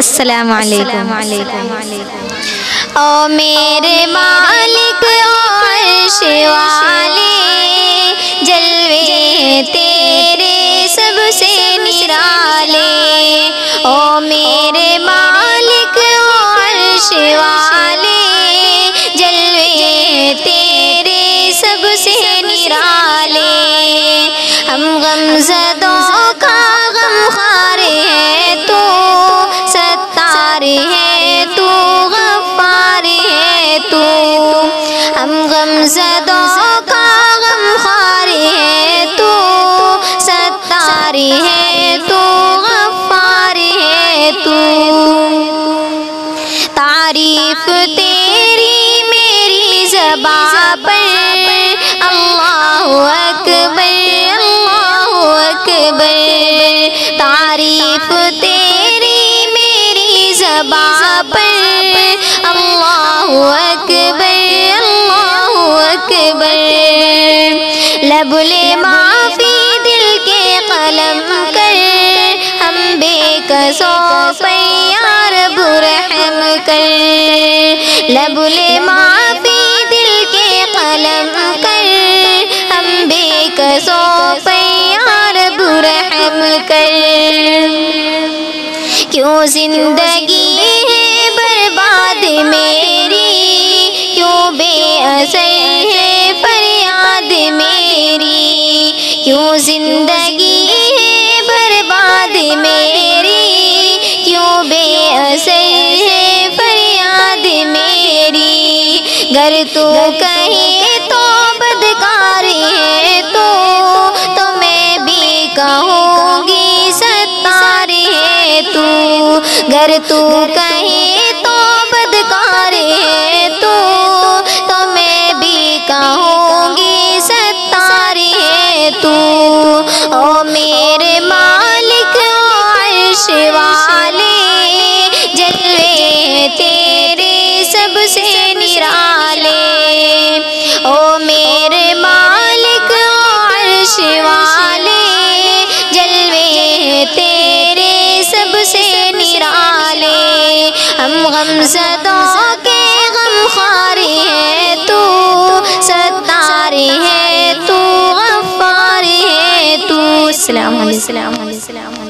السلام علیکم۔ او میرے مالک عرش والے، جلوے تیرے سب سے نرالے۔ او میرے مالک عرش والے، جلوے تیرے سب سے نرالے۔ ہم غم زدوں کا غمخوار ہے تو، ستار ہے تو، غفار ہے تو۔ ہم غم زدوں کا غمخوار ہے تو، ستار ہے تو، غفار ہے تو۔ تعریف تیری میری زبان پر، اللہ اکبر اللہ اکبر۔ تعریف تیری میری زبان پر، اللہ اکبر اللہ اکبر۔ لب لے معافی دل کے قلم کر، ہم بے قصوں پر یا رب رحم کر۔ لب لے معافی دل کے قلم کر، ہم بے قصوں پر یا رب رحم کر۔ کیوں زندگی ہے برباد میری، کیوں بے اثر ہے فریاد میری۔ کیوں زندگی ہے برباد میری، کیوں بے اثر ہے فریاد میری۔ گر تو کہیں تو بدکار ہے تو میں بھی کہوں گی ستار ہے تو۔ گر تو کہیں تو بدکار ہے تو میں بھی کہوں گی ستار ہے تو۔ او میرے مالک عرش والے، جلوے تیرے سب سے نرالے۔ او میرے مالک عرش والے، جلوے تیرے سب سے نرالے۔ ہم غم زدوں کے غمخوار ہے تو، ستار ہے تو، غفار ہے تو۔ السلام علیکم۔